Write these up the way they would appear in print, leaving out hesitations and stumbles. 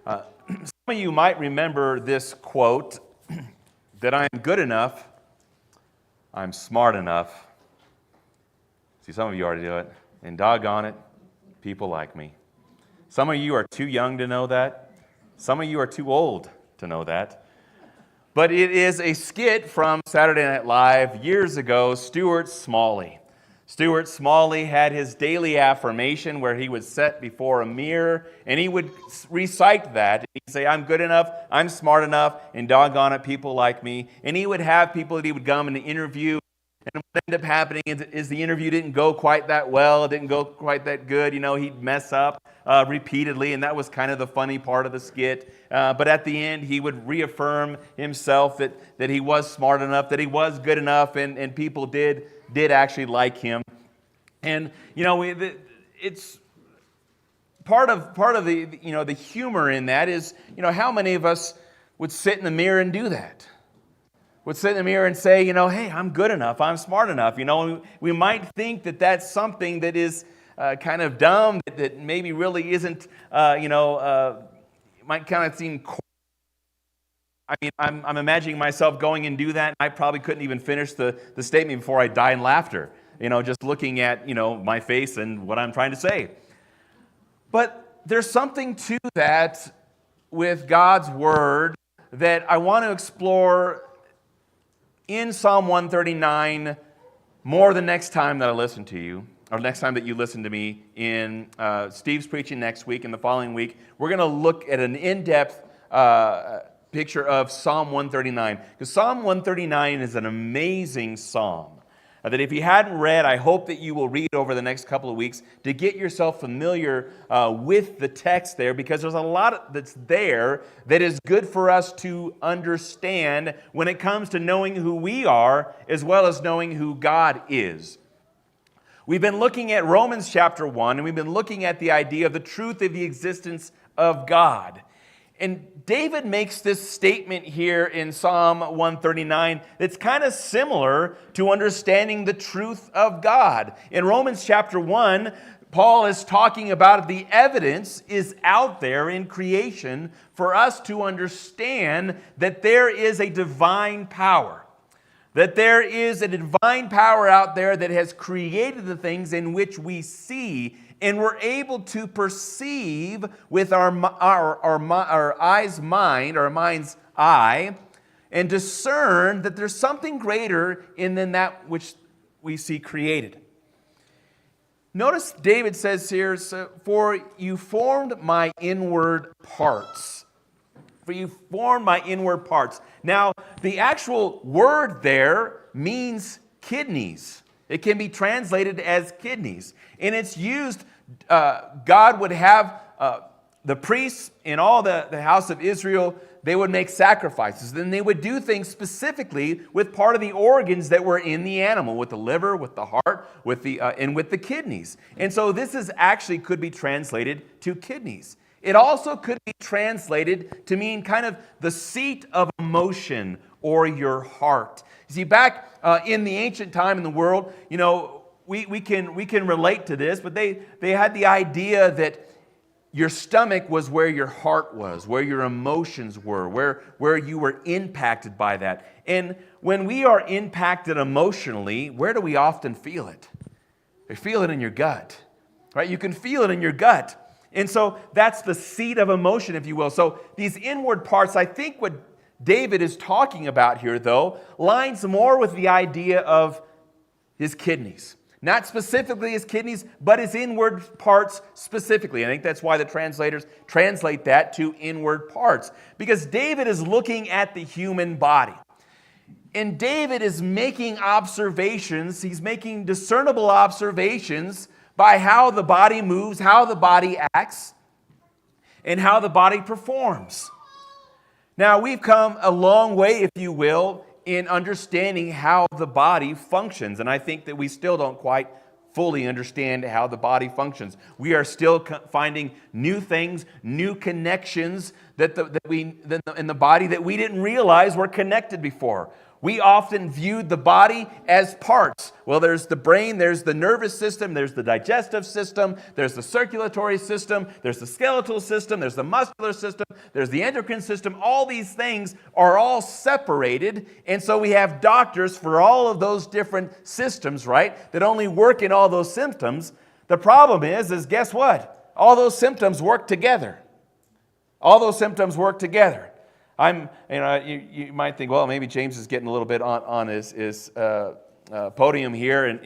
Some of you might remember this quote, that I am good enough, I'm smart enough. See, some of you already do it. And doggone it, people like me. Some of you are too young to know that. Some of you are too old to know that. But it is a skit from Saturday Night Live years ago, Stuart Smalley. Stuart Smalley had his daily affirmation where he would sit before a mirror and he would recite that. He'd say, I'm good enough, I'm smart enough, and doggone it, people like me. And he would have people that he would come and interview. And what ended up happening is the interview didn't go quite that well, it didn't go quite that good. He'd mess up repeatedly, and that was kind of the funny part of the skit. But at the end, he would reaffirm himself that he was smart enough, that he was good enough, and people did actually like him. And it's part of the humor in that is how many of us would sit in the mirror and do that. Would sit in the mirror and say, hey, I'm good enough, I'm smart enough. We might think that that's something that is kind of dumb, that maybe really isn't, might kind of seem. I mean, I'm imagining myself going and do that, and I probably couldn't even finish the statement before I die in laughter, just looking at, my face and what I'm trying to say. But there's something to that with God's Word that I want to explore in Psalm 139 more the next time that I listen to you, or next time that you listen to me in Steve's preaching next week and the following week. We're going to look at an in-depth picture of Psalm 139. Because Psalm 139 is an amazing psalm that if you hadn't read, I hope that you will read over the next couple of weeks to get yourself familiar with the text there, because there's a lot that's there that is good for us to understand when it comes to knowing who we are as well as knowing who God is. We've been looking at Romans chapter 1, and we've been looking at the idea of the truth of the existence of God. And David makes this statement here in Psalm 139 that's kind of similar to understanding the truth of God. In Romans chapter 1, Paul is talking about the evidence is out there in creation for us to understand that there is a divine power. That there is a divine power out there that has created the things in which we see, and we're able to perceive with our mind's eye, and discern that there's something greater than that which we see created. Notice David says here, for you formed my inward parts. For you formed my inward parts. Now, the actual word there means kidneys. It can be translated as kidneys. And it's used, God would have the priests in all the house of Israel, they would make sacrifices. Then they would do things specifically with part of the organs that were in the animal, with the liver, with the heart, and with the kidneys. And so this is actually could be translated to kidneys. It also could be translated to mean kind of the seat of emotion or your heart. You see, back in the ancient time in the world, we can relate to this, but they had the idea that your stomach was where your heart was, where your emotions were, where you were impacted by that. And when we are impacted emotionally, where do we often feel it? We feel it in your gut, right? You can feel it in your gut. And so that's the seat of emotion, if you will. So these inward parts, I think what David is talking about here, though, lines more with the idea of his kidneys. Not specifically his kidneys, but his inward parts specifically. I think that's why the translators translate that to inward parts. Because David is looking at the human body. And David is making observations. He's making discernible observations by how the body moves, how the body acts, and how the body performs. Now, we've come a long way, if you will, in understanding how the body functions. And I think that we still don't quite fully understand how the body functions. We are still finding new things, new connections in the body that we didn't realize were connected before. We often viewed the body as parts. Well, there's the brain, there's the nervous system, there's the digestive system, there's the circulatory system, there's the skeletal system, there's the muscular system, there's the endocrine system. All these things are all separated, and so we have doctors for all of those different systems, right, that only work in all those symptoms. The problem is guess what? All those symptoms work together. All those symptoms work together. You might think, well, maybe James is getting a little bit on his podium here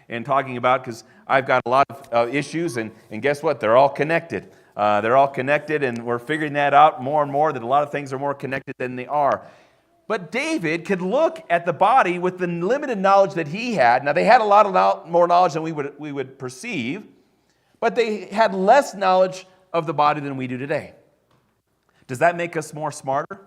and talking about, because I've got a lot of issues, and guess what? They're all connected. They're all connected, and we're figuring that out more and more, that a lot of things are more connected than they are. But David could look at the body with the limited knowledge that he had. Now, they had a lot more knowledge than we would perceive, but they had less knowledge of the body than we do today. Does that make us more smarter?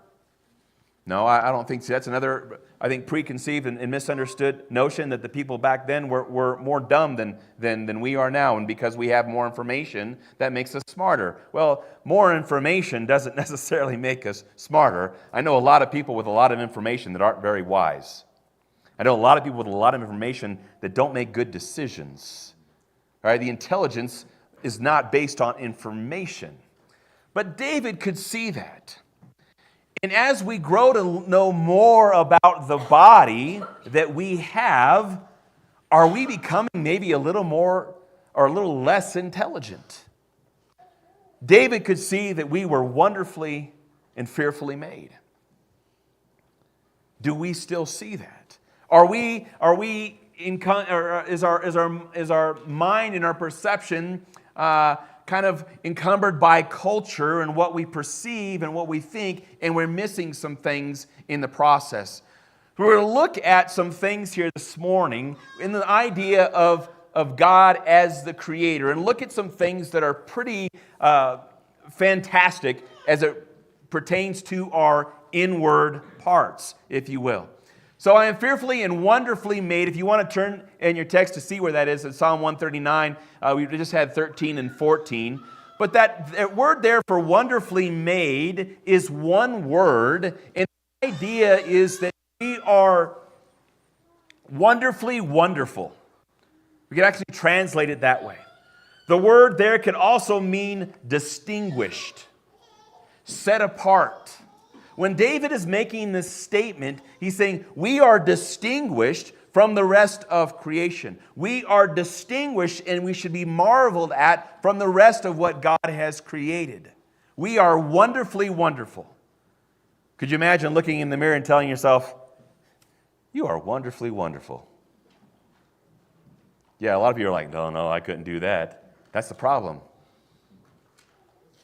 No, I don't think so. That's another, I think, preconceived and misunderstood notion that the people back then were more dumb than we are now. And because we have more information, that makes us smarter. Well, more information doesn't necessarily make us smarter. I know a lot of people with a lot of information that aren't very wise. I know a lot of people with a lot of information that don't make good decisions. All right? The intelligence is not based on information. But David could see that. And as we grow to know more about the body that we have, are we becoming maybe a little more or a little less intelligent? David could see that we were wonderfully and fearfully made. Do we still see that? Is our mind and our perception kind of encumbered by culture and what we perceive and what we think, and we're missing some things in the process? We're going to look at some things here this morning in the idea of God as the creator, and look at some things that are pretty fantastic as it pertains to our inward parts, if you will. So I am fearfully and wonderfully made. If you want to turn in your text to see where that is, it's Psalm 139. We just had 13 and 14. But that word there for wonderfully made is one word. And the idea is that we are wonderfully wonderful. We can actually translate it that way. The word there can also mean distinguished, set apart. When David is making this statement, he's saying, we are distinguished from the rest of creation. We are distinguished, and we should be marveled at from the rest of what God has created. We are wonderfully wonderful. Could you imagine looking in the mirror and telling yourself, you are wonderfully wonderful? Yeah, a lot of you are like, no, I couldn't do that. That's the problem.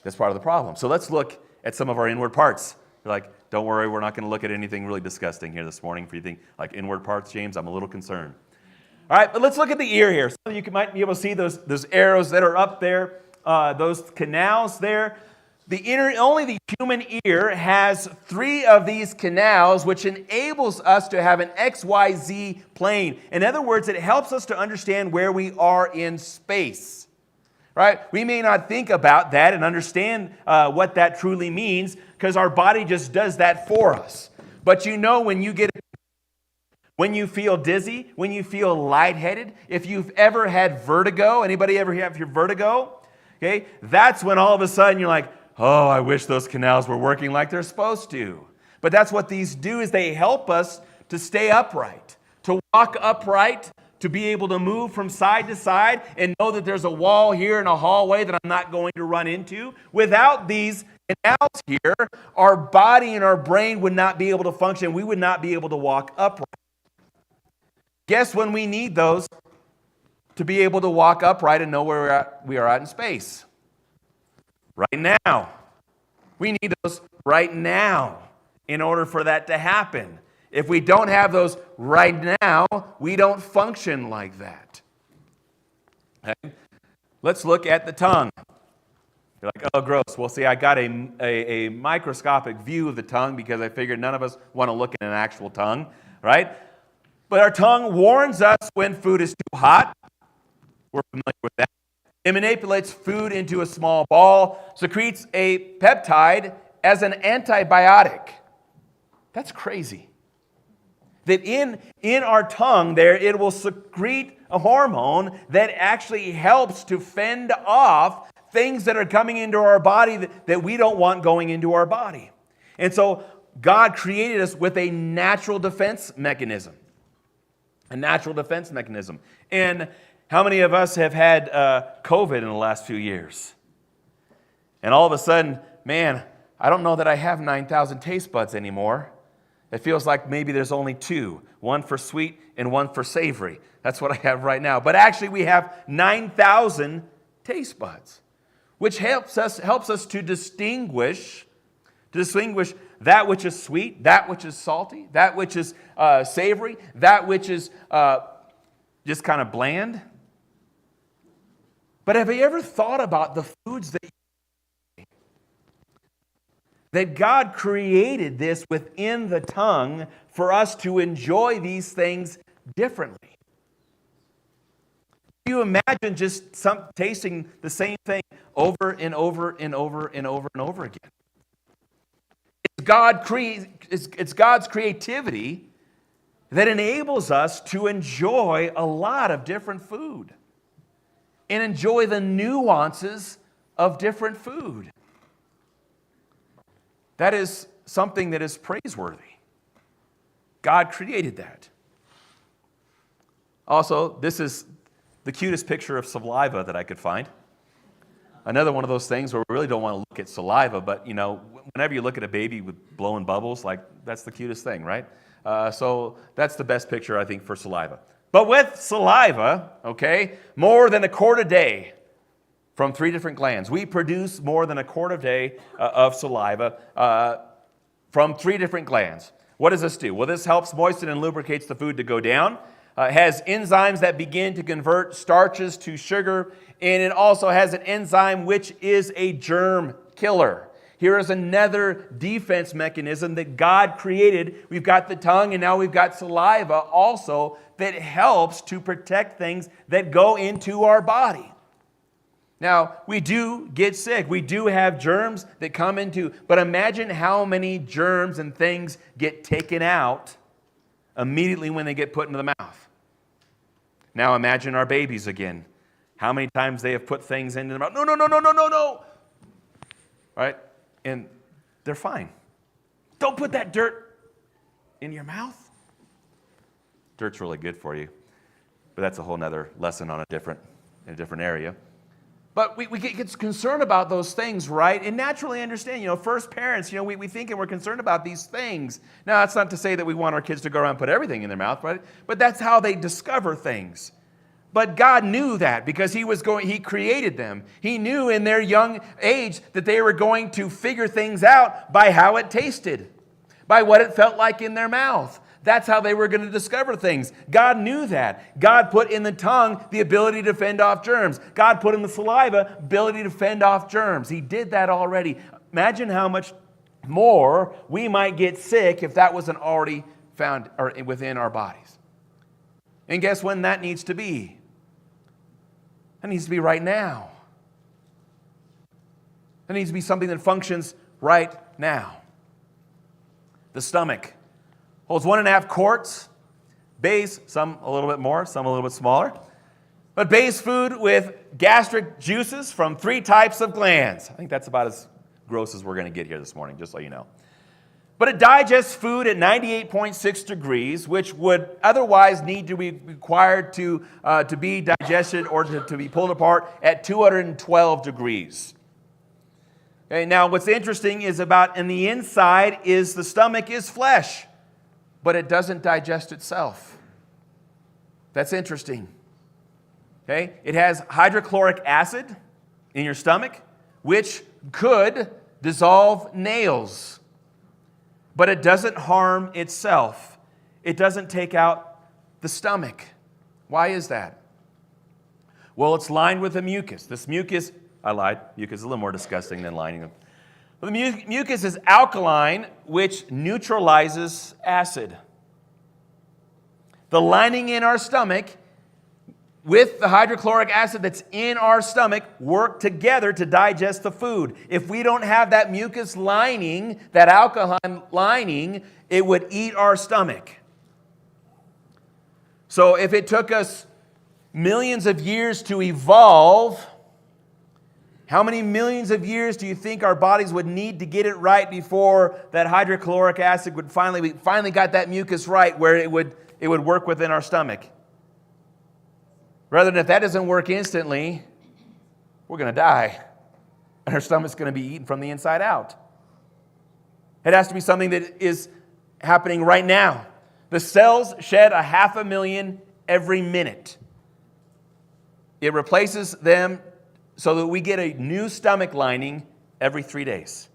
That's part of the problem. So let's look at some of our inward parts. You're like, don't worry, we're not going to look at anything really disgusting here this morning. If you think like inward parts, James, I'm a little concerned. All right, but let's look at the ear here. Some of you might be able to see those arrows that are up there, those canals there. Only the human ear has 3 of these canals, which enables us to have an XYZ plane. In other words, it helps us to understand where we are in space. Right? We may not think about that and understand what that truly means, because our body just does that for us. But you know, when you feel dizzy, when you feel lightheaded, if you've ever had vertigo, anybody ever have your vertigo? Okay, that's when all of a sudden you're like, oh, I wish those canals were working like they're supposed to. But that's what these do, is they help us to stay upright, to walk upright, to be able to move from side to side and know that there's a wall here and a hallway that I'm not going to run into. Without these canals here, our body and our brain would not be able to function. We would not be able to walk upright. Guess when we need those to be able to walk upright and know where we are at in space? Right now. We need those right now in order for that to happen. If we don't have those right now, we don't function like that. Okay? Let's look at the tongue. You're like, oh, gross. Well, see, I got a microscopic view of the tongue because I figured none of us want to look at an actual tongue, right? But our tongue warns us when food is too hot. We're familiar with that. It manipulates food into a small ball, secretes a peptide as an antibiotic. That's crazy. That in our tongue there, it will secrete a hormone that actually helps to fend off things that are coming into our body that we don't want going into our body. And so God created us with a natural defense mechanism. A natural defense mechanism. And how many of us have had COVID in the last few years? And all of a sudden, man, I don't know that I have 9,000 taste buds anymore. It feels like maybe there's only two, one for sweet and one for savory. That's what I have right now. But actually we have 9,000 taste buds, which helps us to distinguish that which is sweet, that which is salty, that which is savory, that which is just kind of bland. But have you ever thought about the foods that God created this within the tongue for us to enjoy these things differently? Can you imagine just tasting the same thing over and over and over and over and over again? It's God's creativity that enables us to enjoy a lot of different food and enjoy the nuances of different food. That is something that is praiseworthy. God created that. Also, this is the cutest picture of saliva that I could find. Another one of those things where we really don't want to look at saliva, but whenever you look at a baby with blowing bubbles, like that's the cutest thing, right? So that's the best picture, I think, for saliva. But with saliva, okay, more than a quart a day from 3 different glands. We produce more than a quart a day of saliva from 3 different glands. What does this do? Well, this helps moisten and lubricates the food to go down. It has enzymes that begin to convert starches to sugar, and it also has an enzyme which is a germ killer. Here is another defense mechanism that God created. We've got the tongue, and now we've got saliva also that helps to protect things that go into our body. Now, we do get sick. We do have germs that come into, but imagine how many germs and things get taken out immediately when they get put into the mouth. Now imagine our babies again. How many times they have put things into their mouth. No. Right? And they're fine. Don't put that dirt in your mouth. Dirt's really good for you. But that's a whole nother lesson on a different area. But we get concerned about those things, right? And naturally understand, first parents, we think and we're concerned about these things. Now, that's not to say that we want our kids to go around and put everything in their mouth, right? But that's how they discover things. But God knew that because He created them. He knew in their young age that they were going to figure things out by how it tasted, by what it felt like in their mouth. That's how they were going to discover things. God knew that. God put in the tongue the ability to fend off germs. God put in the saliva ability to fend off germs. He did that already. Imagine how much more we might get sick if that wasn't already found or within our bodies. And guess when that needs to be? That needs to be right now. That needs to be something that functions right now. The stomach holds 1.5 quarts, base, some a little bit more, some a little bit smaller. But base food with gastric juices from 3 types of glands. I think that's about as gross as we're going to get here this morning, just so you know. But it digests food at 98.6 degrees, which would otherwise need to be required to be digested or to be pulled apart at 212 degrees. Okay, now what's interesting is in the inside is the stomach is flesh, but it doesn't digest itself. That's interesting. Okay? It has hydrochloric acid in your stomach, which could dissolve nails, but it doesn't harm itself. It doesn't take out the stomach. Why is that? Well, it's lined with a mucus. This mucus, I lied, mucus is a little more disgusting than lining. The mucus is alkaline, which neutralizes acid. The lining in our stomach with the hydrochloric acid that's in our stomach work together to digest the food. If we don't have that mucus lining, that alkaline lining, it would eat our stomach. So if it took us millions of years to evolve, how many millions of years do you think our bodies would need to get it right before that hydrochloric acid would we finally got that mucus right where it would work within our stomach? Rather than if that doesn't work instantly, we're going to die. And our stomach's going to be eaten from the inside out. It has to be something that is happening right now. The cells shed 500,000 every minute. It replaces them so that we get a new stomach lining every 3 days.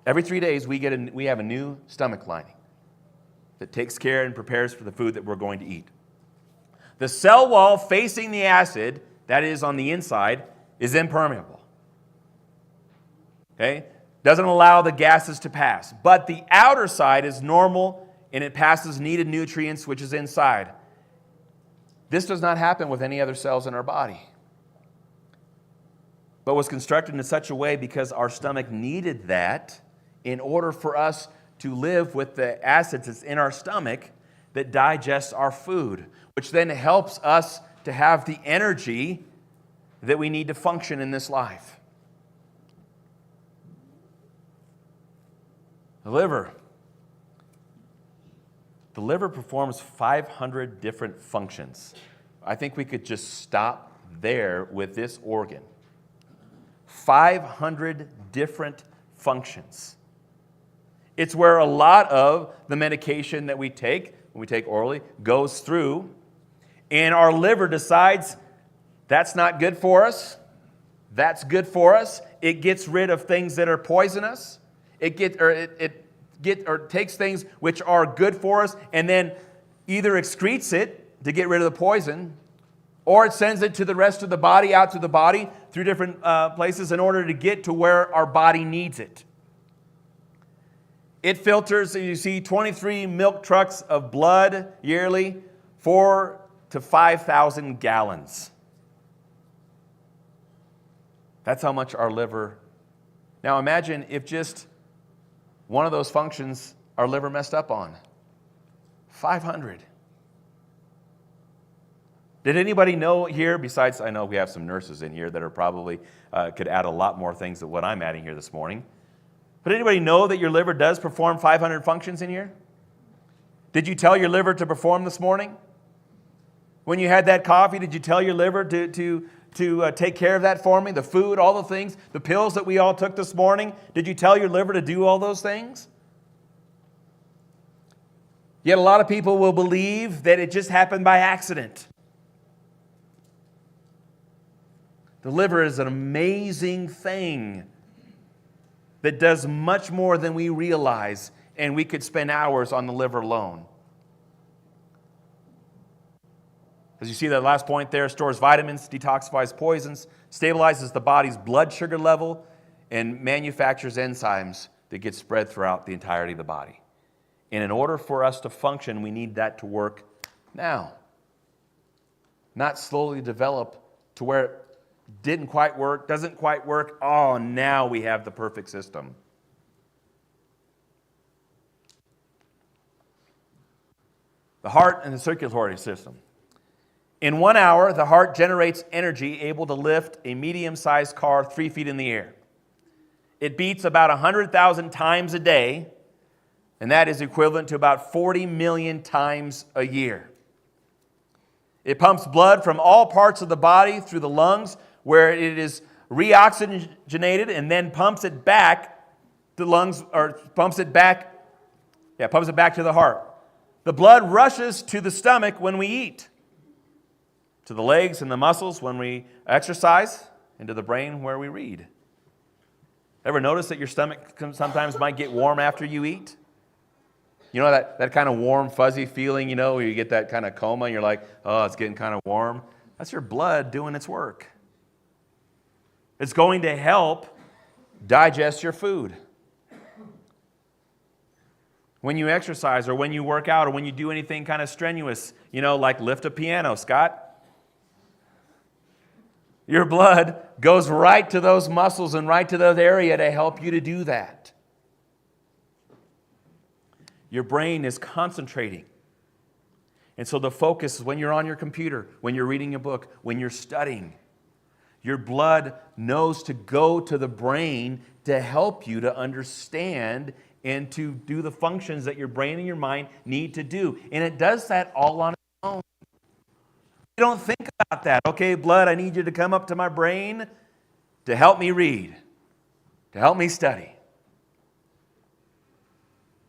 Every 3 days we have a new stomach lining that takes care and prepares for the food that we're going to eat. The cell wall facing the acid, that is on the inside, is impermeable. Okay? Doesn't allow the gases to pass. But the outer side is normal and it passes needed nutrients, which is inside. This does not happen with any other cells in our body. But was constructed in such a way because our stomach needed that in order for us to live with the acids that's in our stomach that digests our food, which then helps us to have the energy that we need to function in this life. The liver. The liver performs 500 different functions. I think we could just stop there with this organ. 500 different functions. It's where a lot of the medication that we take, when we take orally, goes through, and our liver decides that's not good for us, that's good for us. It gets rid of things that are poisonous. It takes things which are good for us and then either excretes it to get rid of the poison, or it sends it to the rest of the body, out to the body through different places in order to get to where our body needs it. It filters, you see, 23 milk trucks of blood yearly, 4,000 to 5,000 gallons. That's how much our liver. Now imagine if just one of those functions our liver messed up on. 500. Did anybody know here, besides, I know we have some nurses in here that are probably could add a lot more things than what I'm adding here this morning. But anybody know that your liver does perform 500 functions in here? Did you tell your liver to perform this morning? When you had that coffee, did you tell your liver to take care of that for me? The food, all the things, the pills that we all took this morning, did you tell your liver to do all those things? Yet a lot of people will believe that it just happened by accident. The liver is an amazing thing that does much more than we realize, and we could spend hours on the liver alone. As you see that last point there, stores vitamins, detoxifies poisons, stabilizes the body's blood sugar level, and manufactures enzymes that get spread throughout the entirety of the body. And in order for us to function, we need that to work now. Not slowly develop to where it didn't quite work, doesn't quite work. Oh, now we have the perfect system. The heart and the circulatory system. In 1 hour, the heart generates energy able to lift a medium-sized car 3 feet in the air. It beats about 100,000 times a day, and that is equivalent to about 40 million times a year. It pumps blood from all parts of the body through the lungs, where it is reoxygenated and then pumps it back to the lungs, or pumps it back to the heart. The blood rushes to the stomach when we eat, to the legs and the muscles when we exercise, and to the brain where we read. Ever notice that your stomach sometimes might get warm after you eat? You know that kind of warm, fuzzy feeling, where you get that kind of coma and you're like, oh, it's getting kind of warm? That's your blood doing its work. It's going to help digest your food. When you exercise or when you work out or when you do anything kind of strenuous, like lift a piano, Scott, your blood goes right to those muscles and right to that area to help you to do that. Your brain is concentrating. And so the focus is when you're on your computer, when you're reading a book, when you're studying, your blood knows to go to the brain to help you to understand and to do the functions that your brain and your mind need to do. And it does that all on its own. You don't think about that. Okay, blood, I need you to come up to my brain to help me read, to help me study.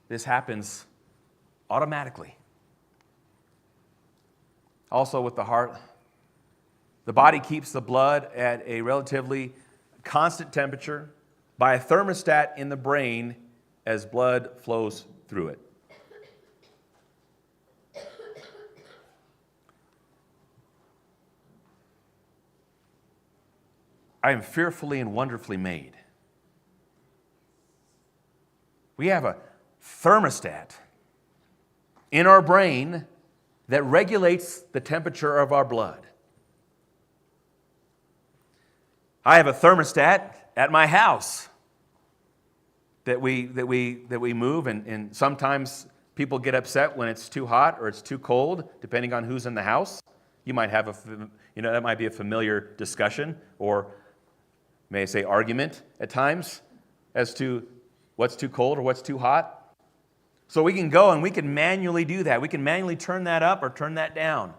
This happens automatically. Also with the heart, the body keeps the blood at a relatively constant temperature by a thermostat in the brain as blood flows through it. I am fearfully and wonderfully made. We have a thermostat in our brain that regulates the temperature of our blood. I have a thermostat at my house that we move, and sometimes people get upset when it's too hot or it's too cold, depending on who's in the house. You might have that might be a familiar discussion, or may I say argument at times, as to what's too cold or what's too hot. So we can go and we can manually do that. We can manually turn that up or turn that down.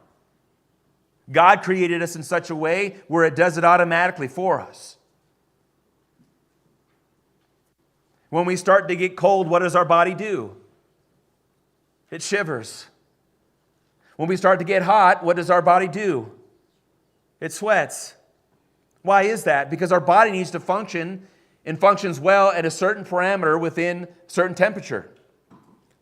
God created us in such a way where it does it automatically for us. When we start to get cold, what does our body do? It shivers. When we start to get hot, what does our body do? It sweats. Why is that? Because our body needs to function and functions well at a certain parameter within a certain temperature.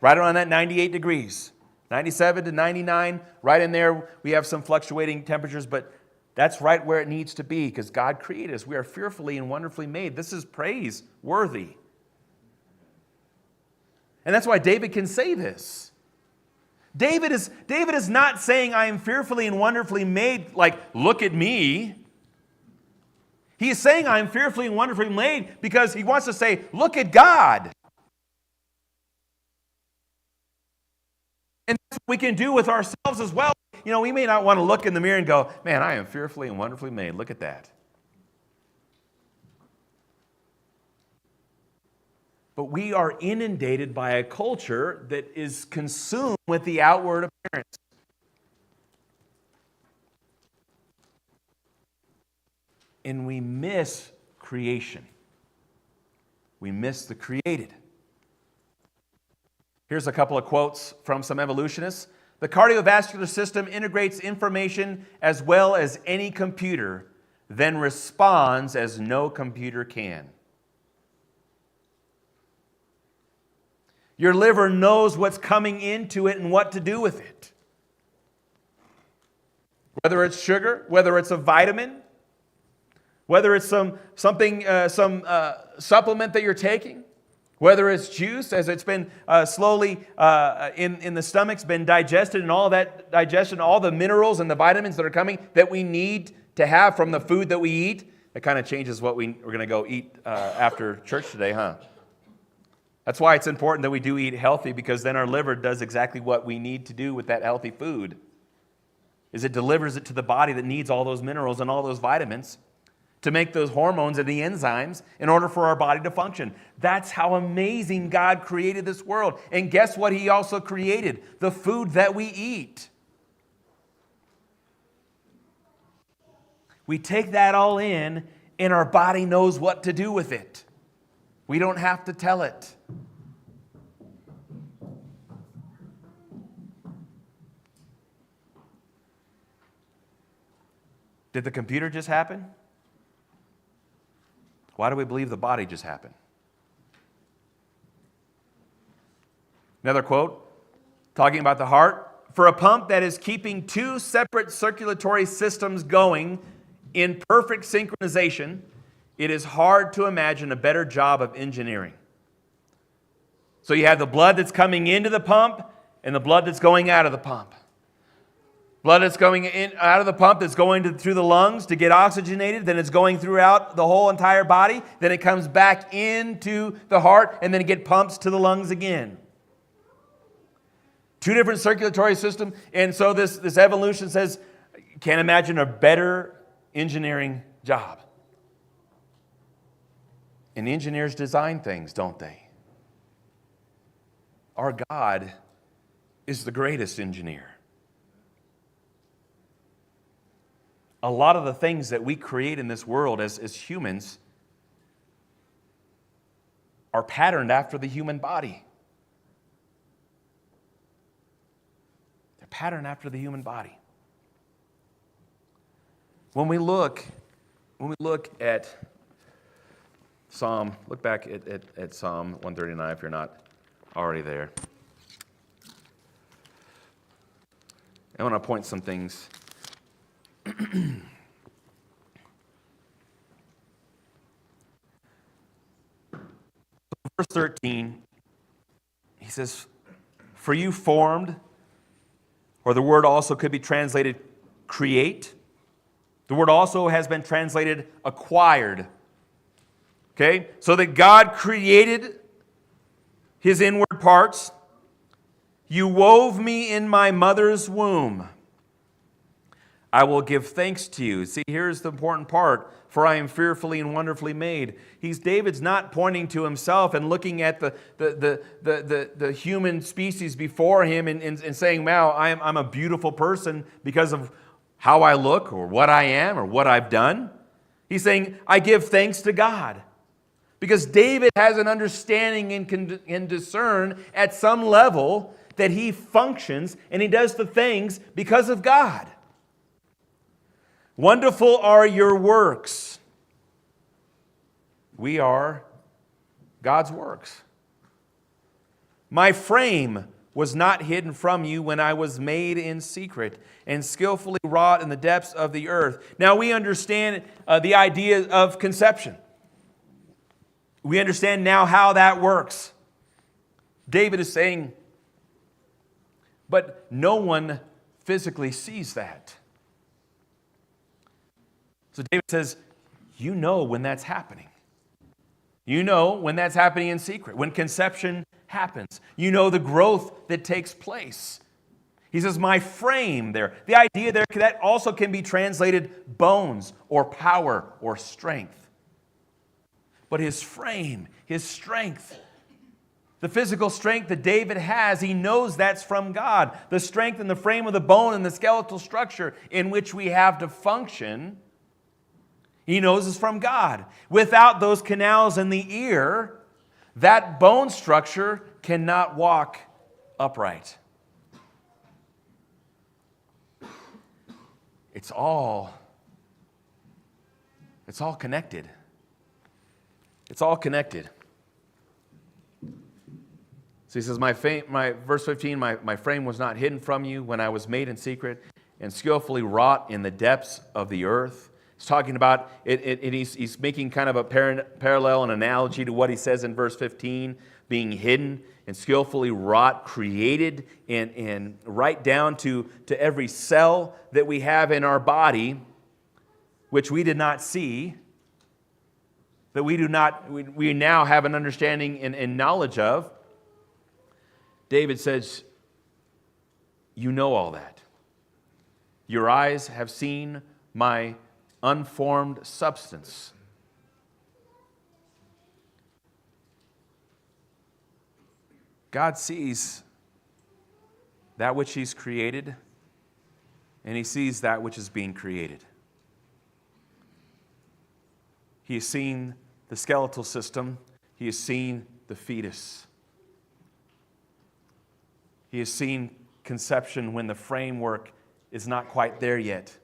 Right around that 98 degrees. 97 to 99, right in there. We have some fluctuating temperatures, but that's right where it needs to be because God created us. We are fearfully and wonderfully made. This is praiseworthy. And that's why David can say this. David is not saying, I am fearfully and wonderfully made, like, look at me. He is saying, I am fearfully and wonderfully made because he wants to say, look at God. And that's what we can do with ourselves as well. You know, we may not want to look in the mirror and go, man, I am fearfully and wonderfully made. Look at that. But we are inundated by a culture that is consumed with the outward appearance. And we miss creation. We miss the created. Here's a couple of quotes from some evolutionists. The cardiovascular system integrates information as well as any computer, then responds as no computer can. Your liver knows what's coming into it and what to do with it. Whether it's sugar, whether it's a vitamin, whether it's some supplement that you're taking, whether it's juice, as it's been slowly in the stomach's been digested, and all that digestion, all the minerals and the vitamins that are coming that we need to have from the food that we eat. That kind of changes what we're going to go eat after church today, huh? That's why it's important that we do eat healthy, because then our liver does exactly what we need to do with that healthy food. Is it delivers it to the body that needs all those minerals and all those vitamins to make those hormones and the enzymes in order for our body to function. That's how amazing God created this world. And guess what He also created? The food that we eat. We take that all in, and our body knows what to do with it. We don't have to tell it. Did the computer just happen? Why do we believe the body just happened? Another quote, talking about the heart. For a pump that is keeping two separate circulatory systems going in perfect synchronization, it is hard to imagine a better job of engineering. So you have the blood that's coming into the pump and the blood that's going out of the pump. Blood that's going in out of the pump that's going through the lungs to get oxygenated, then it's going throughout the whole entire body, then it comes back into the heart, and then it gets pumped to the lungs again. Two different circulatory systems. And so this evolution says, can't imagine a better engineering job. And engineers design things, don't they? Our God is the greatest engineer. A lot of the things that we create in this world as humans are patterned after the human body. They're patterned after the human body. When we look at look back at Psalm 139 if you're not already there. I want to point some things. Verse 13, he says, "For you formed," or the word also could be translated create. The word also has been translated acquired. Okay? So that God created his inward parts. You wove me in my mother's womb. I will give thanks to you. See, here's the important part. For I am fearfully and wonderfully made. David's not pointing to himself and looking at the human species before him and saying, wow, I'm a beautiful person because of how I look or what I am or what I've done. He's saying, I give thanks to God. Because David has an understanding and can discern at some level that he functions and he does the things because of God. Wonderful are your works. We are God's works. My frame was not hidden from you when I was made in secret and skillfully wrought in the depths of the earth. Now we understand the idea of conception. We understand now how that works. David is saying, but no one physically sees that. So David says, you know when that's happening. You know when that's happening in secret, when conception happens. You know the growth that takes place. He says, my frame there. The idea there, that also can be translated bones or power or strength. But his frame, his strength, the physical strength that David has, he knows that's from God. The strength in the frame of the bone and the skeletal structure in which we have to function, he knows is from God. Without those canals in the ear, that bone structure cannot walk upright. It's all connected. It's all connected. So he says, verse 15, my frame was not hidden from you when I was made in secret and skillfully wrought in the depths of the earth. He's talking about it, he's making kind of a parallel, an analogy to what he says in verse 15, being hidden and skillfully wrought, created, and right down to every cell that we have in our body, which we did not see, that we now have an understanding and knowledge of. David says, you know all that. Your eyes have seen my unformed substance. God sees that which he's created, and he sees that which is being created. He has seen the skeletal system. He has seen the fetus. He has seen conception when the framework is not quite there yet.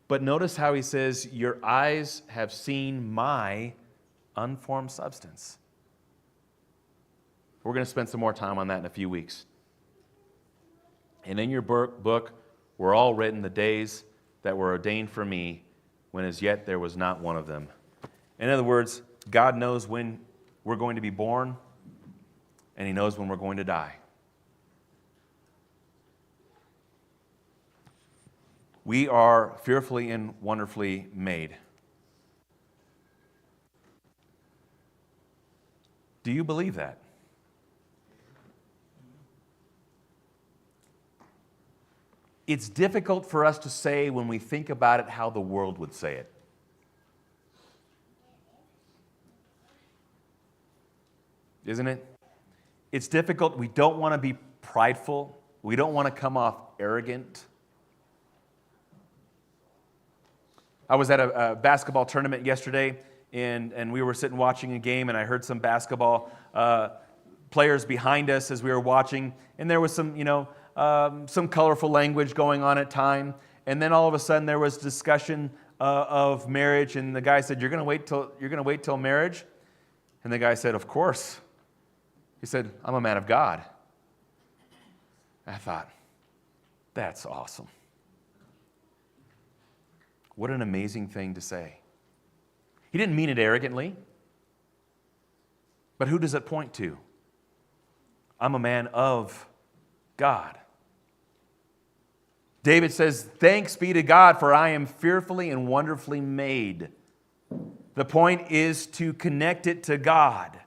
But notice how he says, your eyes have seen my unformed substance. We're going to spend some more time on that in a few weeks. And in your book were all written the days that were ordained for me, when as yet there was not one of them. In other words, God knows when we're going to be born, and he knows when we're going to die. We are fearfully and wonderfully made. Do you believe that? it's difficult for us to say when we think about it how the world would say it. Isn't it? It's difficult. We don't want to be prideful. We don't want to come off arrogant. I was at a basketball tournament yesterday, and we were sitting watching a game, and I heard some basketball players behind us as we were watching, and there was some colorful language going on at time, and then all of a sudden there was discussion of marriage, and the guy said, "You're going to wait till marriage?" And the guy said, "Of course." He said, "I'm a man of God." I thought, that's awesome. What an amazing thing to say. He didn't mean it arrogantly. But who does it point to? I'm a man of God. David says, "Thanks be to God, for I am fearfully and wonderfully made." The point is to connect it to God.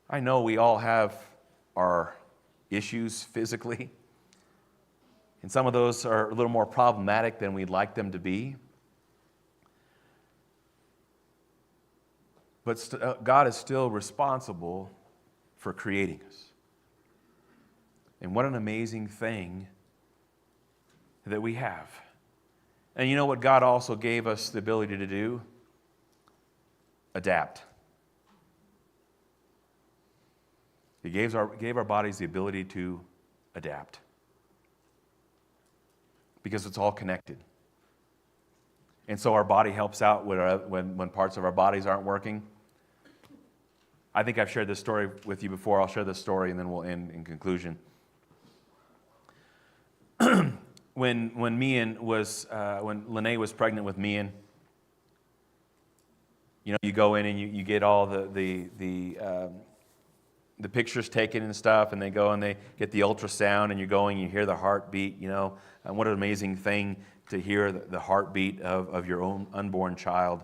I know we all have our issues physically, and some of those are a little more problematic than we'd like them to be. But God is still responsible for creating us. And what an amazing thing that we have. And you know what God also gave us the ability to do? Adapt. He gave our bodies the ability to adapt. Because it's all connected. And so our body helps out when parts of our bodies aren't working. I think I've shared this story with you before. I'll share this story and then we'll end in conclusion. When Lene was pregnant with Mian, you go in and you get all the pictures taken and stuff, and they go and they get the ultrasound, and you hear the heartbeat, and what an amazing thing to hear the heartbeat of your own unborn child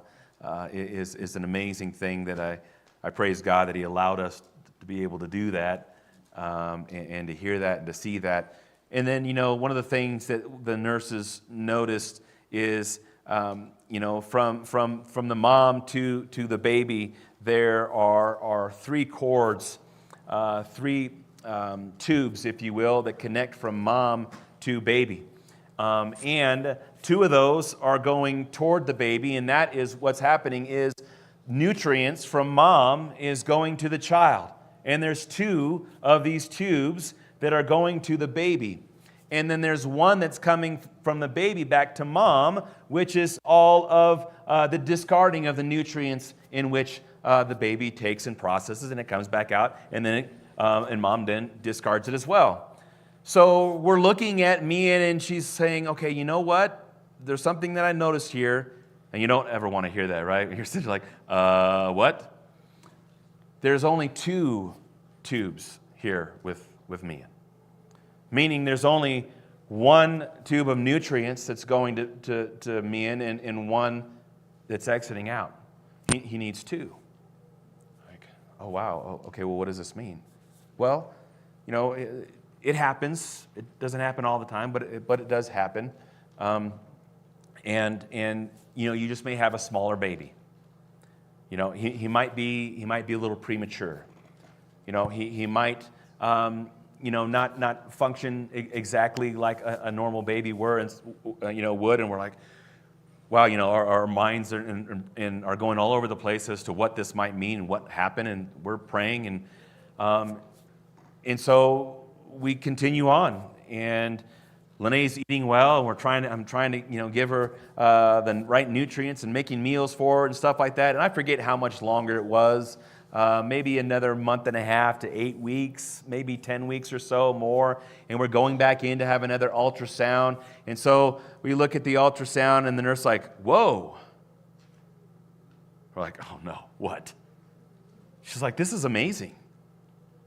is an amazing thing that I praise God that He allowed us to be able to do that, and to hear that and to see that. And then, one of the things that the nurses noticed is, from the mom to the baby, there are three cords, three tubes, if you will, that connect from mom to baby. And two of those are going toward the baby, and that is what's happening is nutrients from mom is going to the child. And there's two of these tubes that are going to the baby. And then there's one that's coming from the baby back to mom, which is all of the discarding of the nutrients in which the baby takes and processes, and it comes back out, and then and mom then discards it as well. So we're looking at Mian, and she's saying, "Okay, you know what? There's something that I noticed here." And you don't ever want to hear that, right? You're sitting like, what? There's only two tubes here with Mian. Meaning there's only one tube of nutrients that's going to Mian and one that's exiting out. He needs two. Like, oh, wow. Okay, well, what does this mean? Well, it happens. It doesn't happen all the time, but it does happen. And you just may have a smaller baby. He might be a little premature. He might not function exactly like a normal baby would, and we're like, wow, our minds are going all over the place as to what this might mean and what happened, and we're praying, and so we continue on, and Lene's eating well, and I'm trying to give her the right nutrients and making meals for her and stuff like that. And I forget how much longer it was, maybe another month and a half to 8 weeks, maybe 10 weeks or so more. And we're going back in to have another ultrasound. And so we look at the ultrasound, and the nurse is like, "Whoa." We're like, "Oh no, what?" She's like, "This is amazing."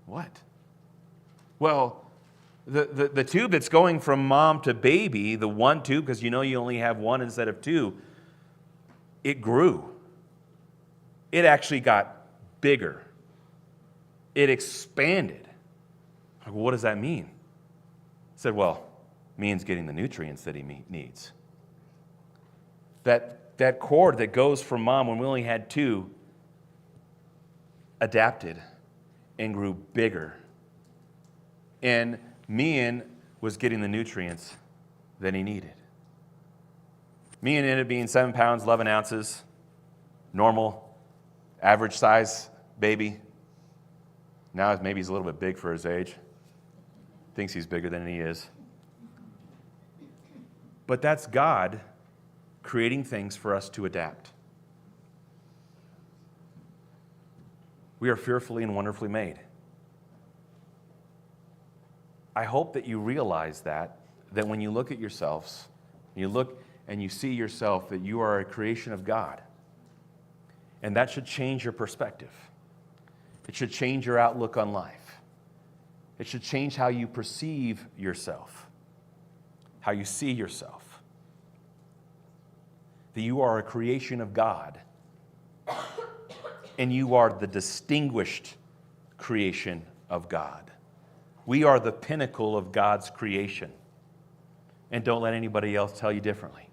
What? Well, the tube that's going from mom to baby, the one tube, because you only have one instead of two, it grew. It actually got bigger. It expanded. Like, well, what does that mean? I said, well, it means getting the nutrients that he needs. That cord that goes from mom when we only had two adapted and grew bigger. And Meehan was getting the nutrients that he needed. Meehan ended up being 7 pounds, 11 ounces, normal, average size baby. Now maybe he's a little bit big for his age. Thinks he's bigger than he is. But that's God creating things for us to adapt. We are fearfully and wonderfully made. I hope that you realize that when you look at yourselves, you look and you see yourself, that you are a creation of God. And that should change your perspective. It should change your outlook on life. It should change how you perceive yourself, how you see yourself. That you are a creation of God, and you are the distinguished creation of God. We are the pinnacle of God's creation. And don't let anybody else tell you differently.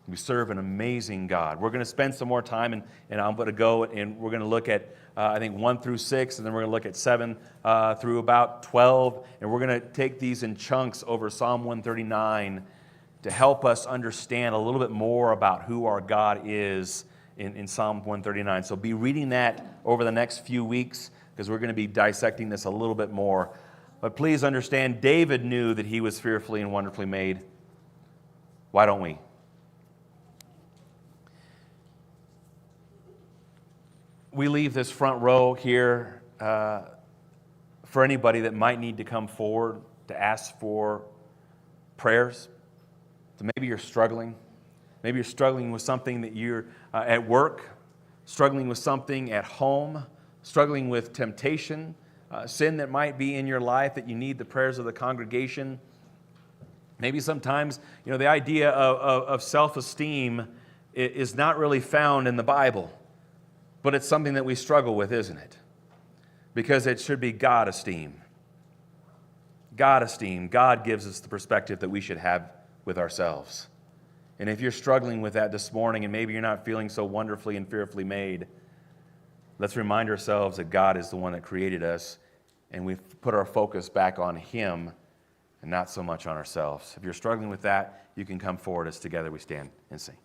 We serve an amazing God. We're going to spend some more time, and I'm going to go and we're going to look at, I think, 1 through 6, and then we're going to look at 7 through about 12, and we're going to take these in chunks over Psalm 139 to help us understand a little bit more about who our God is in Psalm 139. So be reading that over the next few weeks, because we're going to be dissecting this a little bit more. But please understand, David knew that he was fearfully and wonderfully made. Why don't we? We leave this front row here for anybody that might need to come forward to ask for prayers. So maybe you're struggling. Maybe you're struggling with something that you're at work, struggling with something at home, struggling with temptation, sin that might be in your life that you need the prayers of the congregation. Maybe sometimes, the idea of self-esteem is not really found in the Bible. But it's something that we struggle with, isn't it? Because it should be God esteem. God esteem. God gives us the perspective that we should have with ourselves. And if you're struggling with that this morning, and maybe you're not feeling so wonderfully and fearfully made, let's remind ourselves that God is the one that created us, and we've put our focus back on Him and not so much on ourselves. If you're struggling with that, you can come forward as together we stand and sing.